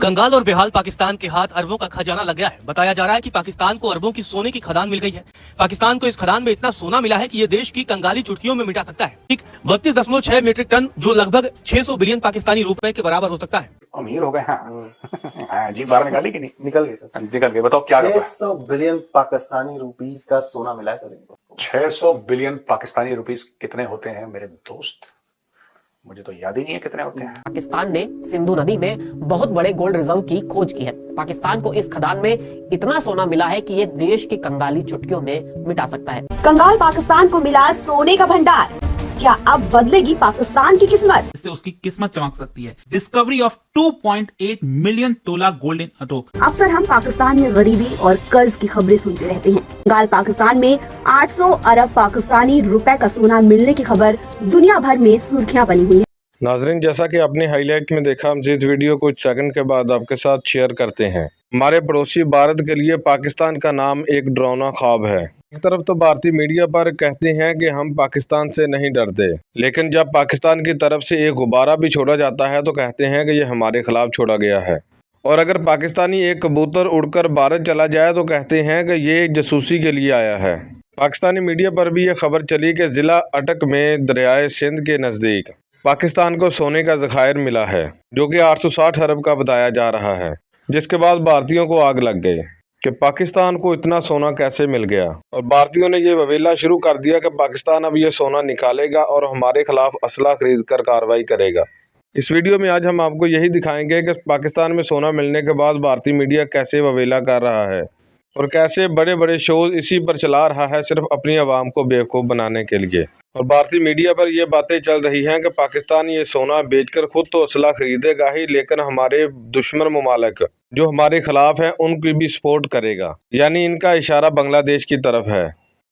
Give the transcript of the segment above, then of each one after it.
बंगाल और बेहाल पाकिस्तान के हाथ अरबों का खजाना लग गया है। बताया जा रहा है कि पाकिस्तान को अरबों की सोने की खदान मिल गई है। पाकिस्तान को इस खदान में इतना सोना मिला है कि ये देश की कंगाली चुटकियों में मिटा सकता है। 32.6 मीट्रिक टन, जो लगभग 600 बिलियन पाकिस्तानी रुपए के बराबर हो सकता है। अमीर हो गए हैं। जी बाहर निकाली कि नहीं? निकल गए सर, निकल गए। बताओ क्या 600 बिलियन पाकिस्तानी रुपीस का सोना मिला है सर इनको। 600 बिलियन पाकिस्तानी रुपीस कितने होते हैं मेरे दोस्त? मुझे तो याद ही नहीं है कितने होते हैं। पाकिस्तान ने सिंधु नदी में बहुत बड़े गोल्ड रिजर्व की खोज की है। पाकिस्तान को इस खदान में इतना सोना मिला है कि ये देश की कंगाली चुटकियों में मिटा सकता है। कंगाल पाकिस्तान को मिला सोने का भंडार, क्या अब बदलेगी पाकिस्तान की किस्मत? इससे उसकी किस्मत चमक सकती है। डिस्कवरी ऑफ 2.8 मिलियन तोला गोल्ड इन अटोक। अक्सर हम पाकिस्तान में गरीबी और कर्ज की खबरें सुनते रहते हैं। कंगाल पाकिस्तान में 800 अरब पाकिस्तानी रुपए का सोना मिलने की खबर दुनिया भर में सुर्खियां बनी हुई है। नाजरीन, जैसा कि आपने हाईलाइट में देखा, हम इस वीडियो कुछ सेकंड के बाद आपके साथ शेयर करते हैं। हमारे पड़ोसी भारत के लिए पाकिस्तान का नाम एक डरावना ख्वाब है। एक तरफ तो भारतीय मीडिया पर कहते हैं कि हम पाकिस्तान से नहीं डरते, लेकिन जब पाकिस्तान की तरफ से एक गुब्बारा भी छोड़ा जाता है तो कहते हैं कि ये हमारे खिलाफ छोड़ा गया है। और अगर पाकिस्तानी एक कबूतर उड़कर भारत चला जाए तो कहते हैं कि ये जासूसी के लिए आया है। पाकिस्तानी मीडिया पर भी ये खबर चली कि ज़िला अटक में दरियाए सिंध के नज़दीक पाकिस्तान को सोने का ज़खायर मिला है, जो कि 860 अरब का बताया जा रहा है। जिसके बाद भारतीयों को आग लग गई कि पाकिस्तान को इतना सोना कैसे मिल गया, और भारतीयों ने ये ववेला शुरू कर दिया कि पाकिस्तान अब ये सोना निकालेगा और हमारे खिलाफ असला खरीद कर कार्रवाई करेगा। इस वीडियो में आज हम आपको यही दिखाएंगे कि पाकिस्तान में सोना मिलने के बाद भारतीय मीडिया कैसे ववेला कर रहा है और कैसे बड़े बड़े शोज इसी पर चला रहा है सिर्फ अपनी आवाम को बेवकूफ़ बनाने के लिए। और भारतीय मीडिया पर ये बातें चल रही हैं कि पाकिस्तान ये सोना बेचकर खुद तो असला खरीदेगा ही, लेकिन हमारे दुश्मन ममालिक जो हमारे खिलाफ हैं उनकी भी सपोर्ट करेगा। यानी इनका इशारा बांग्लादेश की तरफ है।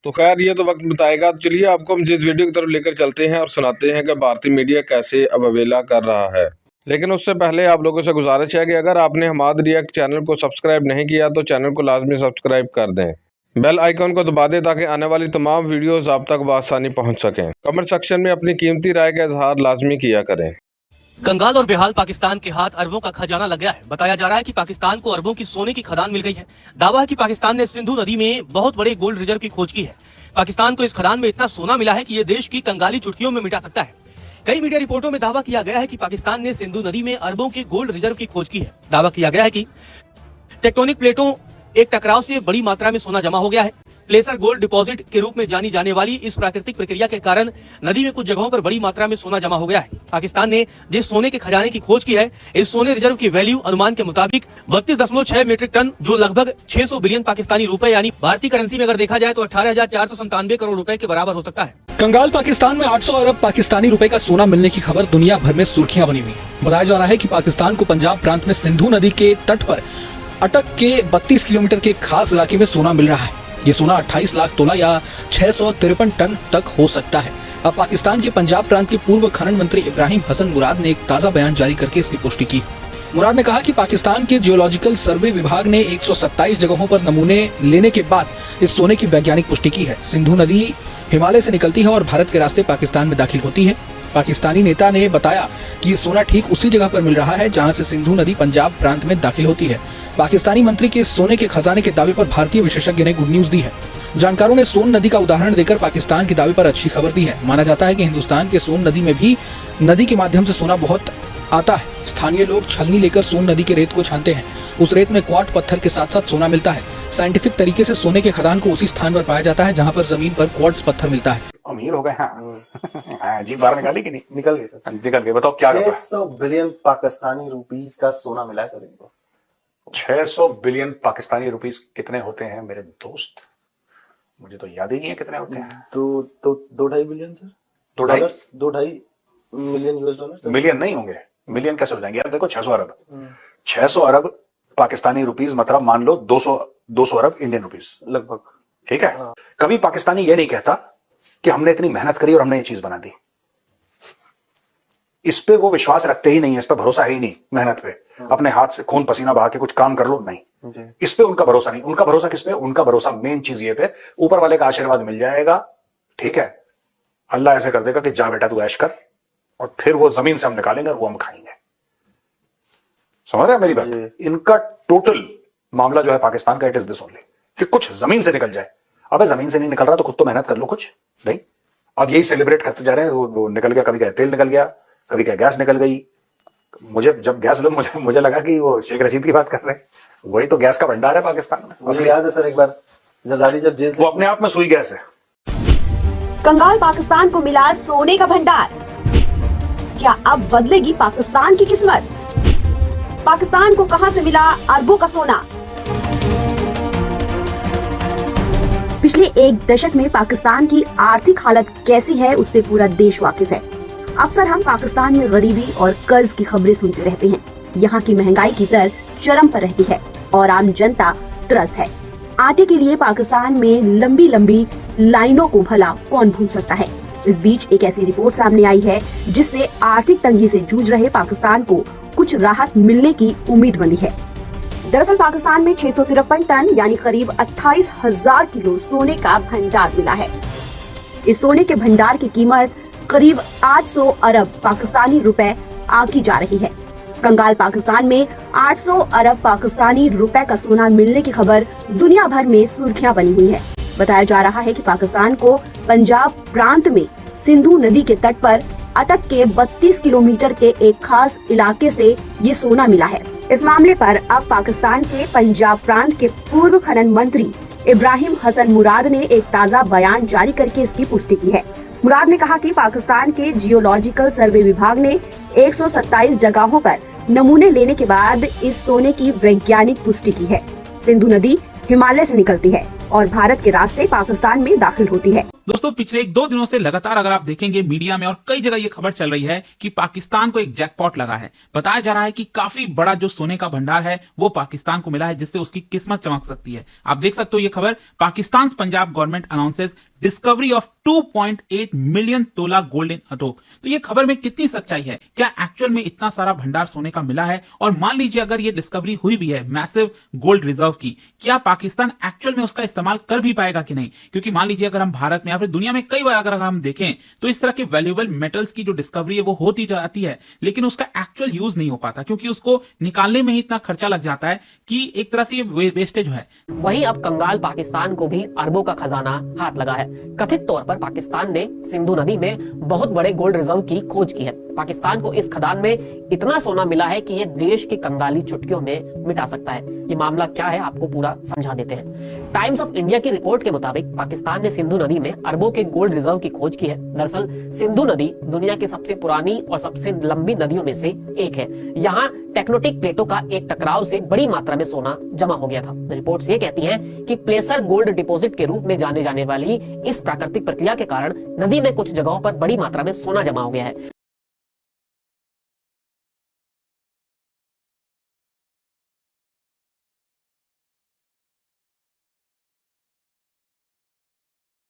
तो खैर ये तो वक्त बताएगा। तो चलिए आपको हम जिस वीडियो की तरफ लेकर चलते हैं और सुनाते हैं कि भारतीय मीडिया कैसे अवेला कर रहा है। लेकिन उससे पहले आप लोगों से गुजारिश है कि अगर आपने हमाद रिएक्ट चैनल को सब्सक्राइब नहीं किया तो चैनल को लाजमी सब्सक्राइब कर दें, बेल आइकन को दबा दें ताकि आने वाली तमाम वीडियोस आप तक बआसानी पहुंच सकें। कमेंट सेक्शन में अपनी कीमती राय का इजहार लाजमी किया करें। कंगाल और बेहाल पाकिस्तान के हाथ अरबों का खजाना लग गया है। बताया जा रहा है कि पाकिस्तान को अरबों की सोने की खदान मिल गई है। दावा है कि पाकिस्तान ने सिंधु नदी में बहुत बड़े गोल्ड रिजर्व की खोज की है। पाकिस्तान को इस खदान में इतना सोना मिला है कि ये देश की कंगाली चुटकियों में मिटा सकता है। कई मीडिया रिपोर्टों में दावा किया गया है कि पाकिस्तान ने सिंधु नदी में अरबों के गोल्ड रिजर्व की खोज की है। दावा किया गया है कि टेक्टोनिक प्लेटों एक टकराव से बड़ी मात्रा में सोना जमा हो गया है। प्लेसर गोल्ड डिपॉजिट के रूप में जानी जाने वाली इस प्राकृतिक प्रक्रिया के कारण नदी में कुछ जगहों पर बड़ी मात्रा में सोना जमा हो गया है। पाकिस्तान ने जिस सोने के खजाने की खोज की है, इस सोने रिजर्व की वैल्यू अनुमान के मुताबिक 32.6 मीट्रिक टन, जो लगभग 600 बिलियन पाकिस्तानी रुपए यानी भारतीय करेंसी में अगर देखा जाए तो 18,497 करोड़ रुपए के बराबर हो सकता है। कंगाल पाकिस्तान में 800 अरब पाकिस्तानी रुपए का सोना मिलने की खबर दुनिया भर में सुर्खियां बनी हुई। बताया जा रहा है कि पाकिस्तान को पंजाब प्रांत में सिंधु नदी के तट पर अटक के 32 किलोमीटर के खास इलाके में सोना मिल रहा है। ये सोना 28 लाख तोला या 653 टन तक हो सकता है। अब पाकिस्तान के पंजाब प्रांत के पूर्व खनन मंत्री इब्राहिम हसन मुराद ने एक ताजा बयान जारी करके इसकी पुष्टि की। मुराद ने कहा कि पाकिस्तान के जियोलॉजिकल सर्वे विभाग ने 127 जगहों पर नमूने लेने के बाद इस सोने की वैज्ञानिक पुष्टि की है। सिंधु नदी हिमालय से निकलती है और भारत के रास्ते पाकिस्तान में दाखिल होती है। पाकिस्तानी नेता ने बताया कि ये सोना ठीक उसी जगह पर मिल रहा है जहां से सिंधु नदी पंजाब प्रांत में दाखिल होती है। पाकिस्तानी मंत्री के सोने के खजाने के दावे पर भारतीय विशेषज्ञ ने गुड न्यूज दी है। जानकारों ने सोन नदी का उदाहरण देकर पाकिस्तान के दावे पर अच्छी खबर दी है। माना जाता है कि हिंदुस्तान के सोन नदी में भी नदी के माध्यम से सोना बहुत आता है। स्थानीय लोग छलनी लेकर सोन नदी के रेत को छानते हैं। उस रेत में क्वार्ट पत्थर के साथ साथ सोना मिलता है। साइंटिफिक तरीके से सोने के खदान को उसी स्थान पर पाया जाता है जहाँ पर जमीन पर क्वार्ट्ज पत्थर मिलता है। अमीर हो गए हैं। जी बाहर निकाली कि नहीं? निकल गए सर, निकल गए। बताओ क्या 600 बिलियन पाकिस्तानी रुपीस का सोना मिला है सर इनको। 600 बिलियन पाकिस्तानी रुपीस कितने होते हैं मेरे दोस्त? मुझे तो याद ही नहीं है कितने होते हैं। दो ढाई billion sir. 2.5 million US dollar. Million नहीं होंगे, मिलियन कैसे हो जाएंगे यार? देखो 600 अरब 600 अरब पाकिस्तानी रुपीस मतलब मान लो 200 अरब इंडियन रुपीस लगभग। ठीक है। कभी पाकिस्तानी ये नहीं कहता कि हमने इतनी मेहनत करी और हमने ये चीज बना दी। इस पे वो विश्वास रखते ही नहीं है, इस पे भरोसा है ही नहीं। मेहनत पे अपने हाथ से खून पसीना बहा के कुछ काम कर लो, नहीं, इस पे उनका भरोसा नहीं। उनका भरोसा किस पे? उनका भरोसा मेन चीज ये पे, ऊपर वाले का आशीर्वाद मिल जाएगा। ठीक है, अल्लाह ऐसे कर देगा कि जा बेटा तू ऐश कर, और फिर वो जमीन से हम निकालेंगे और वो हम खाएंगे। समझ रहे हैं मेरी बात? जी। इनका टोटल मामला जो है पाकिस्तान का, इट इज दिस ओनली कि कुछ जमीन से निकल जाए। अबे जमीन से नहीं निकल रहा तो खुद तो मेहनत कर लो कुछ। नहीं, अब यही सेलिब्रेट करते जा रहे हैं। वो निकल गया, कभी क्या तेल निकल गया, कभी क्या गैस निकल गई। मुझे जब गैस मुझे लगा कि वो शेख रशीद की बात कर रहे हैं। वही तो गैस का भंडार है पाकिस्तान में। मुझे याद है सर, एक बार जरदारी जब जेल से वो अपने आप में सुई गैस है। कंगाल पाकिस्तान को मिला सोने का भंडार। क्या अब बदलेगी पाकिस्तान की किस्मत? पाकिस्तान को कहां से मिला अरबों का सोना? पिछले एक दशक में पाकिस्तान की आर्थिक हालत कैसी है उससे पूरा देश वाकिफ है। अक्सर हम पाकिस्तान में गरीबी और कर्ज की खबरें सुनते रहते हैं। यहाँ की महंगाई की दर चरम पर रहती है और आम जनता त्रस्त है। आटे के लिए पाकिस्तान में लंबी लंबी लाइनों को भला कौन भूल सकता है। इस बीच एक ऐसी रिपोर्ट सामने आई है जिससे आर्थिक तंगी से जूझ रहे पाकिस्तान को कुछ राहत मिलने की उम्मीद बनी है। दरअसल पाकिस्तान में 653 टन यानी करीब 28,000 किलो सोने का भंडार मिला है। इस सोने के भंडार की कीमत करीब 800 अरब पाकिस्तानी रुपए आंकी जा रही है। कंगाल पाकिस्तान में 800 अरब पाकिस्तानी रुपए का सोना मिलने की खबर दुनिया भर में सुर्खियां बनी हुई है। बताया जा रहा है कि पाकिस्तान को पंजाब प्रांत में सिंधु नदी के तट पर अटक के 32 किलोमीटर के एक खास इलाके से ये सोना मिला है। इस मामले पर अब पाकिस्तान के पंजाब प्रांत के पूर्व खनन मंत्री इब्राहिम हसन मुराद ने एक ताज़ा बयान जारी करके इसकी पुष्टि की है। मुराद ने कहा कि पाकिस्तान के जियोलॉजिकल सर्वे विभाग ने 127 जगहों पर नमूने लेने के बाद इस सोने की वैज्ञानिक पुष्टि की है। सिंधु नदी हिमालय से निकलती है और भारत के रास्ते पाकिस्तान में दाखिल होती है। दोस्तों, पिछले 1-2 दिनों से लगातार अगर आप देखेंगे मीडिया में और कई जगह ये खबर चल रही है कि पाकिस्तान को एक जैकपॉट लगा है। बताया जा रहा है कि काफी बड़ा जो सोने का भंडार है वो पाकिस्तान को मिला है, जिससे उसकी किस्मत चमक सकती है। आप देख सकते हो ये खबर, Pakistan Punjab government announces discovery of 2.8 million तोला गोल्ड इन अटोक। तो ये खबर में कितनी सच्चाई है? क्या एक्चुअल में इतना सारा भंडार सोने का मिला है? और मान लीजिए अगर ये डिस्कवरी हुई भी है मैसिव गोल्ड रिजर्व की, क्या पाकिस्तान एक्चुअल में उसका इस्तेमाल कर भी पाएगा कि नहीं? क्योंकि मान लीजिए अगर हम भारत में या फिर दुनिया में कई बार अगर हम देखें तो इस तरह के वैल्यूएबल मेटल्स की जो डिस्कवरी है वो होती जाती है, लेकिन उसका एक्चुअल यूज नहीं हो पाता क्योंकि उसको निकालने में ही इतना खर्चा लग जाता है कि एक तरह से ये वेस्टेज है। वहीं अब कंगाल पाकिस्तान को भी अरबों का खजाना हाथ लगा है। कथित तौर पर पाकिस्तान ने सिंधु नदी में बहुत बड़े गोल्ड रिजर्व की खोज की है। पाकिस्तान को इस खदान में इतना सोना मिला है कि यह देश की कंगाली चुटकियों में मिटा सकता है। ये मामला क्या है आपको पूरा समझा देते हैं। टाइम्स ऑफ इंडिया की रिपोर्ट के मुताबिक पाकिस्तान ने सिंधु नदी में अरबों के गोल्ड रिजर्व की खोज की है। दरअसल सिंधु नदी दुनिया की सबसे पुरानी और सबसे लंबी नदियों में से एक है। यहाँ टेक्टोनिक प्लेटों का एक टकराव से बड़ी मात्रा में सोना जमा हो गया था। रिपोर्ट्स ये कहती हैं कि प्लेसर गोल्ड डिपॉजिट के रूप में जाने जाने वाली इस प्राकृतिक प्रक्रिया के कारण नदी में कुछ जगहों पर बड़ी मात्रा में सोना जमा हो गया है।